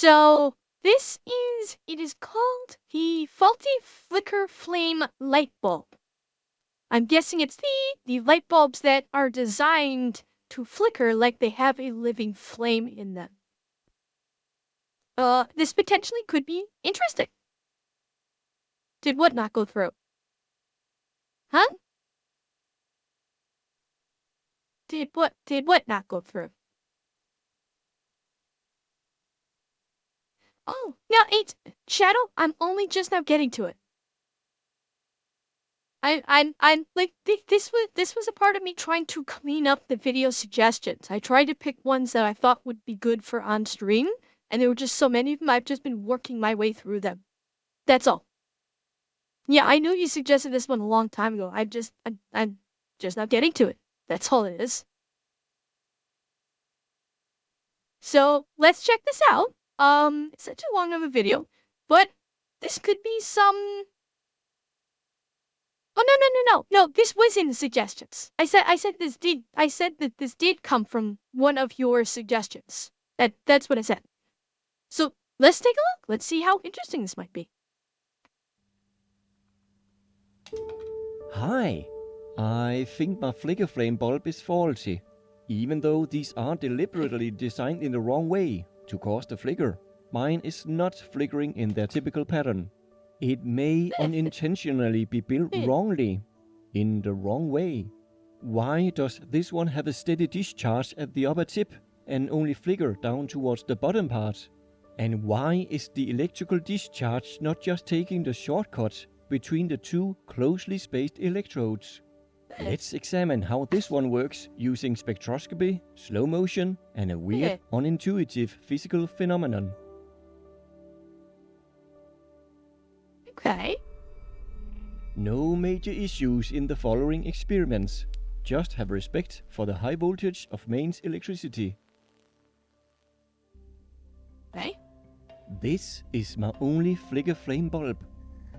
So it is called the faulty flicker flame light bulb. I'm guessing it's the light bulbs that are designed to flicker like they have a living flame in them. This potentially could be interesting. Did what not go through? Huh? Did what not go through? Oh, now it's Shadow, I'm only just now getting to it. I'm like this was a part of me trying to clean up the video suggestions. I tried to pick ones that I thought would be good for on stream, and there were just so many of them. I've just been working my way through them. That's all. Yeah, I knew you suggested this one a long time ago. I'm just now getting to it. That's all it is. So let's check this out. It's not too long of a video, but this could be some. Oh no! This was in the suggestions. I said that this did come from one of your suggestions. That's what I said. So let's take a look. Let's see how interesting this might be. Hi, I think my flicker flame bulb is faulty, even though these are deliberately designed in the wrong way to cause the flicker. Mine is not flickering in their typical pattern. It may unintentionally be built wrongly, in the wrong way. Why does this one have a steady discharge at the upper tip and only flicker down towards the bottom part? And why is the electrical discharge not just taking the shortcut between the two closely spaced electrodes? Let's examine how this one works using spectroscopy, slow motion, and a weird, unintuitive physical phenomenon. Okay. No major issues in the following experiments. Just have respect for the high voltage of mains electricity. Okay. This is my only flicker flame bulb.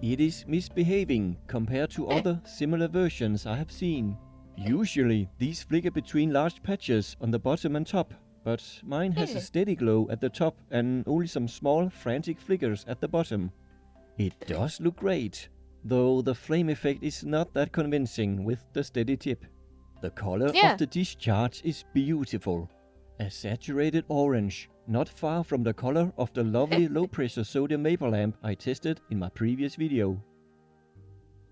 It is misbehaving compared to other similar versions I have seen. Usually these flicker between large patches on the bottom and top, but mine has a steady glow at the top and only some small frantic flickers at the bottom. It does look great, though the flame effect is not that convincing with the steady tip. The color of the discharge is beautiful. A saturated orange, not far from the color of the lovely low-pressure sodium vapor lamp I tested in my previous video.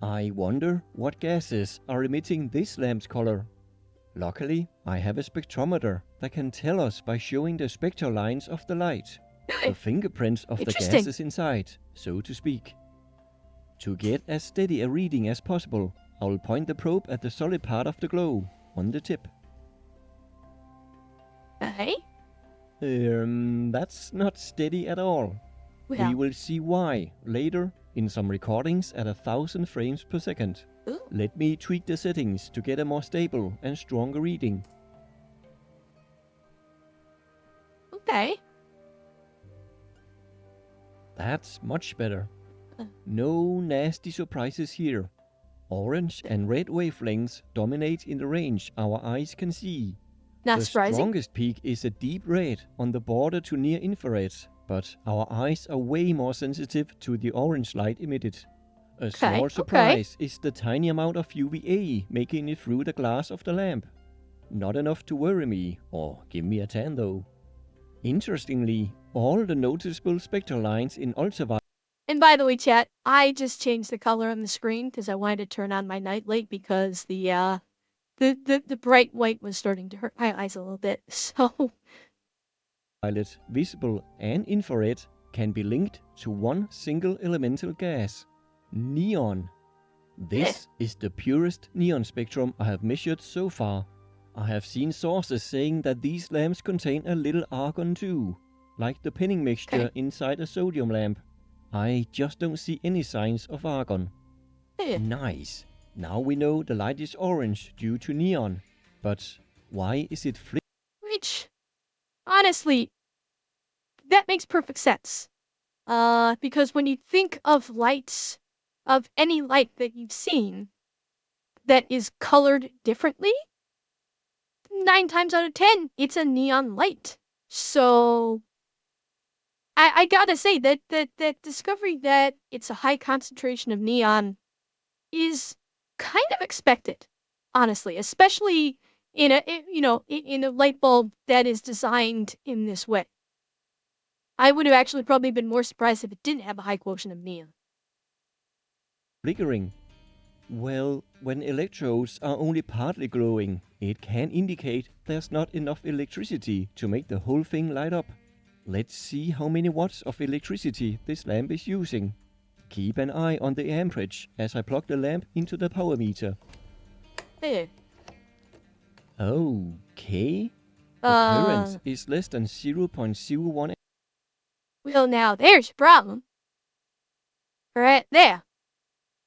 I wonder what gases are emitting this lamp's color. Luckily, I have a spectrometer that can tell us by showing the spectral lines of the light, the fingerprints of the gases inside, so to speak. To get as steady a reading as possible, I will point the probe at the solid part of the glow, on the tip. Okay. That's not steady at all. Well. We will see why later in some recordings at 1000 frames per second. Ooh. Let me tweak the settings to get a more stable and stronger reading. Okay. That's much better. No nasty surprises here. Orange and red wavelengths dominate in the range our eyes can see. Not the surprising. Strongest peak is a deep red on the border to near infrared, but our eyes are way more sensitive to the orange light emitted. A small surprise is the tiny amount of UVA making it through the glass of the lamp. Not enough to worry me or give me a tan though. Interestingly, all the noticeable spectral lines in ultraviolet. And by the way, chat, I just changed the color on the screen because I wanted to turn on my night light because the bright white was starting to hurt my eyes a little bit. So Violet, visible and infrared can be linked to one single elemental gas, neon. This is the purest neon spectrum I have measured so far. I have seen sources saying that these lamps contain a little argon too, like the pinning mixture inside a sodium lamp. I just don't see any signs of argon. Nice. Now we know the light is orange due to neon. But why is it flickering? which, honestly, that makes perfect sense. Because when you think of lights, of any light that you've seen that is colored differently, 9 times out of 10, it's a neon light. So I gotta say that discovery that it's a high concentration of neon is kind of expected, honestly, especially in a light bulb that is designed in this way. I would have actually probably been more surprised if it didn't have a high quotient of neon. Flickering. Well, when electrodes are only partly glowing, it can indicate there's not enough electricity to make the whole thing light up. Let's see how many watts of electricity this lamp is using. Keep an eye on the amperage as I plug the lamp into the power meter. Eh. Okay. The current is less than 0.01. Well, now there's your problem. Right there.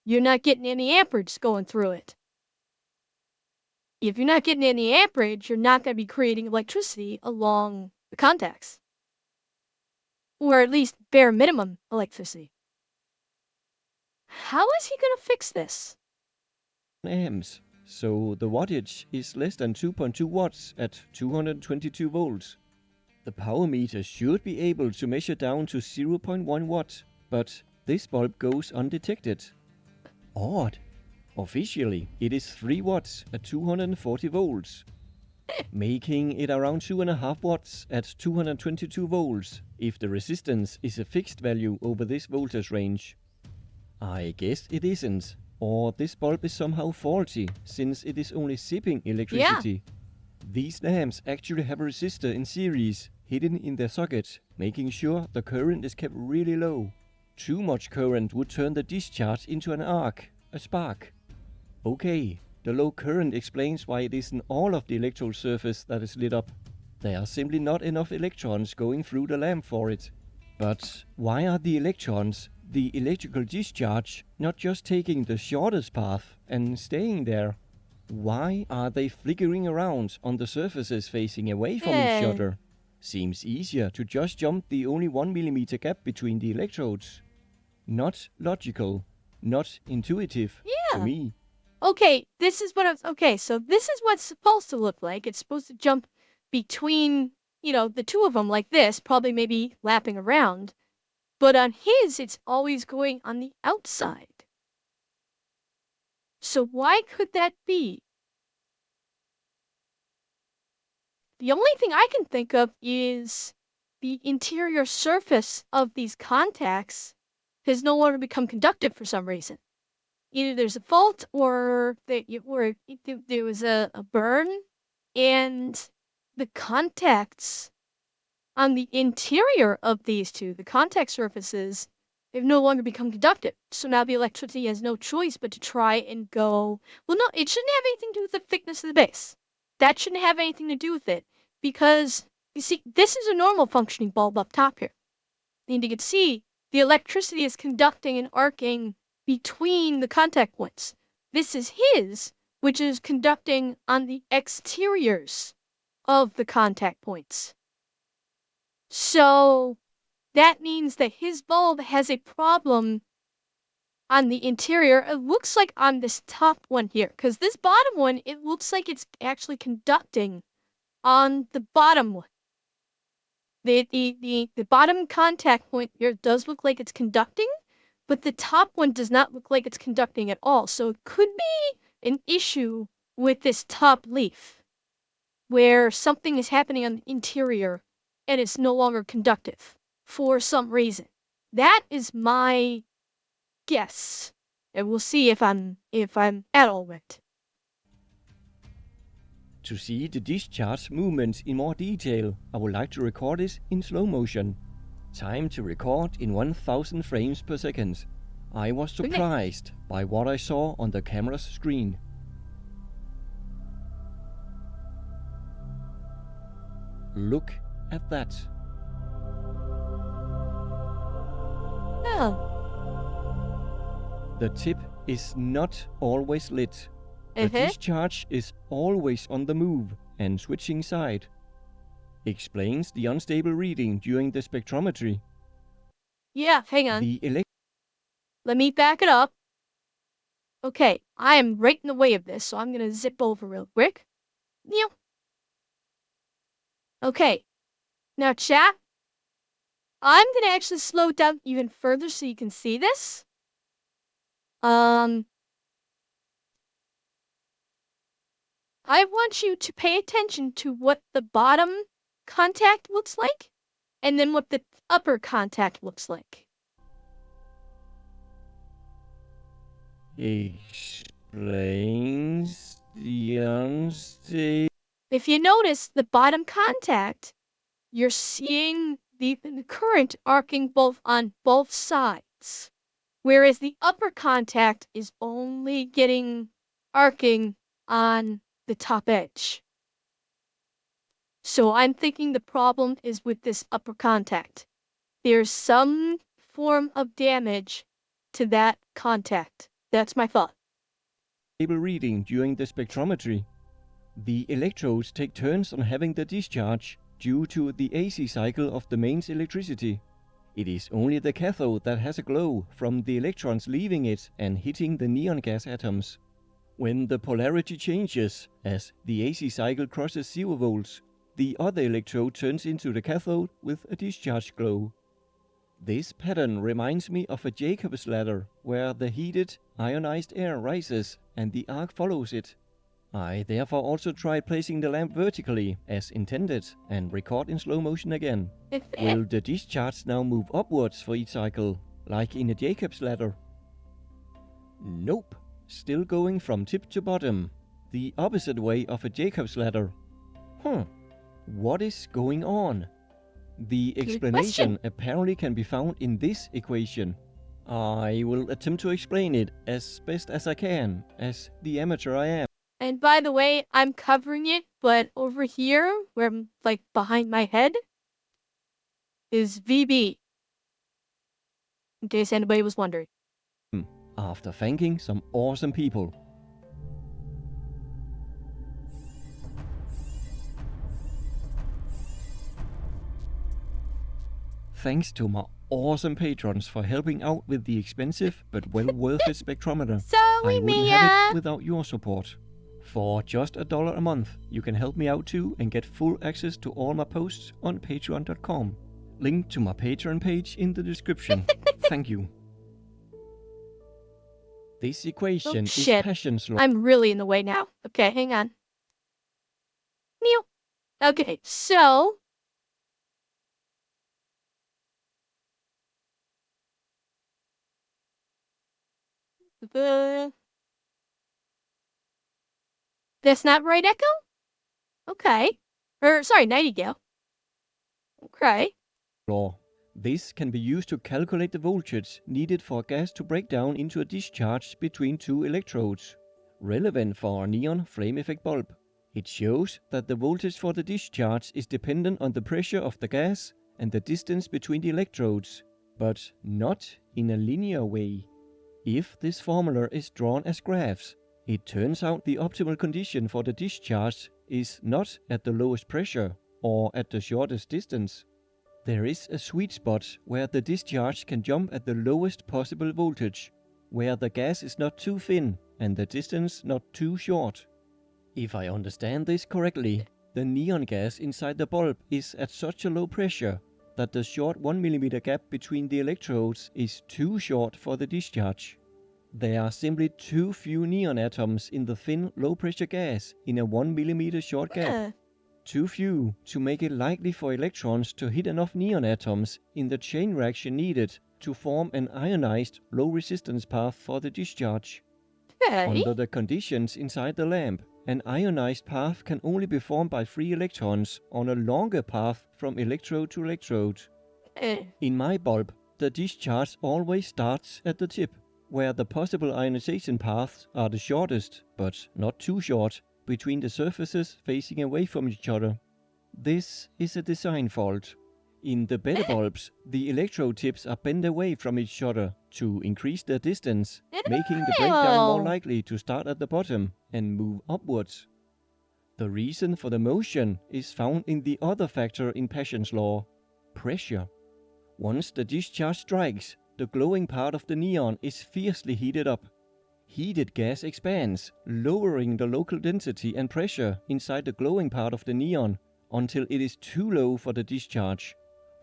You're not getting any amperage going through it. If you're not getting any amperage, you're not going to be creating electricity along the contacts. Or at least bare minimum electricity. How is he going to fix this? Amps, so the wattage is less than 2.2 watts at 222 volts. The power meter should be able to measure down to 0.1 watt, but this bulb goes undetected. Odd. Officially, it is 3 watts at 240 volts, making it around 2.5 watts at 222 volts if the resistance is a fixed value over this voltage range. I guess it isn't, or this bulb is somehow faulty since it is only sipping electricity. Yeah. These lamps actually have a resistor in series hidden in their socket, making sure the current is kept really low. Too much current would turn the discharge into an arc, a spark. Okay, the low current explains why it isn't all of the electrode surface that is lit up. There are simply not enough electrons going through the lamp for it. But why are the electrons, the electrical discharge, not just taking the shortest path and staying there? Why are they flickering around on the surfaces facing away from each other? Seems easier to just jump the only 1 millimeter gap between the electrodes. Not logical, not intuitive to me. Okay, so this is what it's supposed to look like. It's supposed to jump between, the two of them like this, probably maybe lapping around. But on his, it's always going on the outside. So why could that be? The only thing I can think of is the interior surface of these contacts has no longer become conductive for some reason. Either there's a fault or there was a burn, and the contacts on the interior of these two, the contact surfaces, they've no longer become conductive. So now the electricity has no choice but to try and go. Well, no, it shouldn't have anything to do with the thickness of the base. That shouldn't have anything to do with it because, you see, this is a normal functioning bulb up top here. And you can see the electricity is conducting and arcing between the contact points. This is his, which is conducting on the exteriors of the contact points. So that means that his bulb has a problem on the interior. It looks like on this top one here, because this bottom one, it looks like it's actually conducting on the bottom one. The bottom contact point here does look like it's conducting, but the top one does not look like it's conducting at all. So it could be an issue with this top leaf, where something is happening on the interior and it's no longer conductive for some reason. That is my guess. And we'll see if I'm at all right. To see the discharge movement in more detail, I would like to record this in slow motion. Time to record in 1000 frames per second. I was surprised by what I saw on the camera's screen. Look at that. Oh. The tip is not always lit. The discharge is always on the move and switching side. Explains the unstable reading during the spectrometry. Yeah, hang on. Let me back it up. Okay, I am right in the way of this, so I'm gonna zip over real quick. Yeah. Okay. Now, chat. I'm gonna actually slow down even further so you can see this. I want you to pay attention to what the bottom contact looks like, and then what the upper contact looks like. Explains the unstable. If you notice the bottom contact, you're seeing the current arcing on both sides, whereas the upper contact is only getting arcing on the top edge. So I'm thinking the problem is with this upper contact. There's some form of damage to that contact. That's my thought. Reading during the spectrometry. The electrodes take turns on having the discharge due to the AC cycle of the mains electricity. It is only the cathode that has a glow from the electrons leaving it and hitting the neon gas atoms. When the polarity changes, as the AC cycle crosses 0 volts, the other electrode turns into the cathode with a discharge glow. This pattern reminds me of a Jacob's ladder, where the heated, ionized air rises and the arc follows it. I therefore also tried placing the lamp vertically, as intended, and record in slow motion again. Will the discharge now move upwards for each cycle, like in a Jacob's ladder? Nope, still going from tip to bottom, the opposite way of a Jacob's ladder. What is going on? The explanation apparently can be found in this equation. I will attempt to explain it as best as I can, as the amateur I am. And by the way, I'm covering it, but over here, where I'm like behind my head, is VB. In case anybody was wondering. After thanking some awesome people. Thanks to my awesome patrons for helping out with the expensive but well worth it spectrometer. Sorry, I wouldn't Mia. have it without your support. For just $1 a month, you can help me out too and get full access to all my posts on patreon.com. Link to my Patreon page in the description. Thank you. This equation is Paschen's law. I'm really in the way now. Okay, hang on. Neil. Okay, so that's not right, Echo? Okay. Sorry, Nightingale. Okay. Law. This can be used to calculate the voltage needed for a gas to break down into a discharge between two electrodes. Relevant for a neon flame effect bulb. It shows that the voltage for the discharge is dependent on the pressure of the gas and the distance between the electrodes, but not in a linear way. If this formula is drawn as graphs, it turns out the optimal condition for the discharge is not at the lowest pressure or at the shortest distance. There is a sweet spot where the discharge can jump at the lowest possible voltage, where the gas is not too thin and the distance not too short. If I understand this correctly, the neon gas inside the bulb is at such a low pressure that the short 1 mm gap between the electrodes is too short for the discharge. There are simply too few neon atoms in the thin, low-pressure gas in a 1 mm short gap. Too few to make it likely for electrons to hit enough neon atoms in the chain reaction needed to form an ionized, low-resistance path for the discharge. Under the conditions inside the lamp, an ionized path can only be formed by free electrons on a longer path from electrode to electrode. In my bulb, the discharge always starts at the tip, where the possible ionization paths are the shortest, but not too short, between the surfaces facing away from each other. This is a design fault. In the better bulbs, the electrode tips are bent away from each other to increase their distance, making the breakdown more likely to start at the bottom and move upwards. The reason for the motion is found in the other factor in Paschen's law, pressure. Once the discharge strikes, the glowing part of the neon is fiercely heated up. Heated gas expands, lowering the local density and pressure inside the glowing part of the neon until it is too low for the discharge.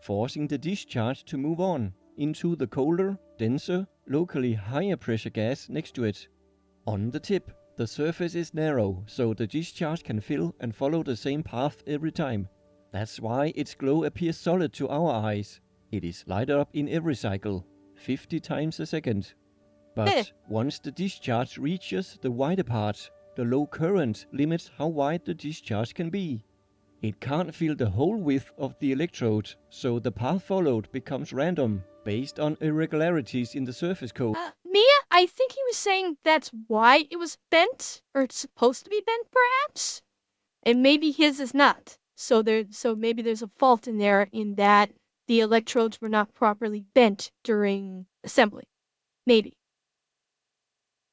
forcing the discharge to move on into the colder, denser, locally higher pressure gas next to it. On the tip, the surface is narrow, so the discharge can fill and follow the same path every time. That's why its glow appears solid to our eyes. It is lighted up in every cycle, 50 times a second. But once the discharge reaches the wider part, the low current limits how wide the discharge can be. It can't fill the whole width of the electrode, so the path followed becomes random, based on irregularities in the surface code. Mia, I think he was saying that's why it was bent, or it's supposed to be bent, perhaps? And maybe his is not. So maybe there's a fault in there in that the electrodes were not properly bent during assembly. Maybe.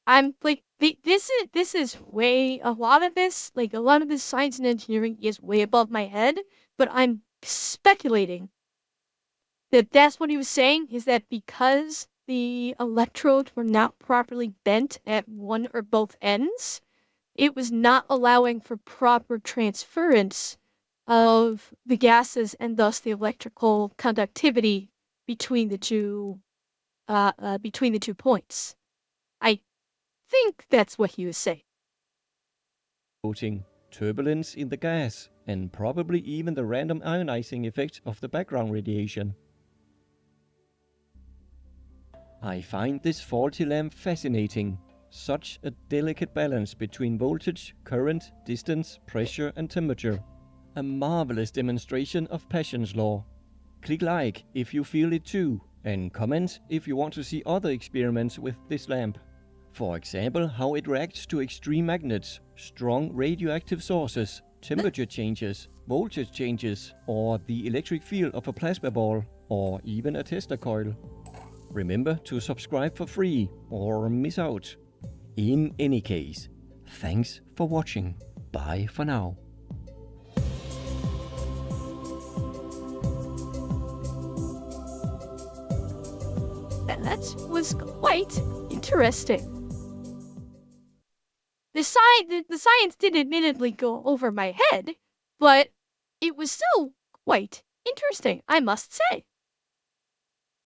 I'm like, this is way, a lot of this science and engineering is way above my head, but I'm speculating that that's what he was saying, is that because the electrodes were not properly bent at one or both ends, it was not allowing for proper transference of the gases and thus the electrical conductivity between the two points. I think that's what he was saying. Turbulence in the gas, and probably even the random ionizing effect of the background radiation. I find this faulty lamp fascinating. Such a delicate balance between voltage, current, distance, pressure and temperature. A marvelous demonstration of Passion's law. Click like if you feel it too, and comment if you want to see other experiments with this lamp. For example, how it reacts to extreme magnets, strong radioactive sources, temperature changes, voltage changes, or the electric field of a plasma ball, or even a Tesla coil. Remember to subscribe for free or miss out. In any case, thanks for watching. Bye for now. That was quite interesting. The science did admittedly go over my head, but it was still quite interesting, I must say.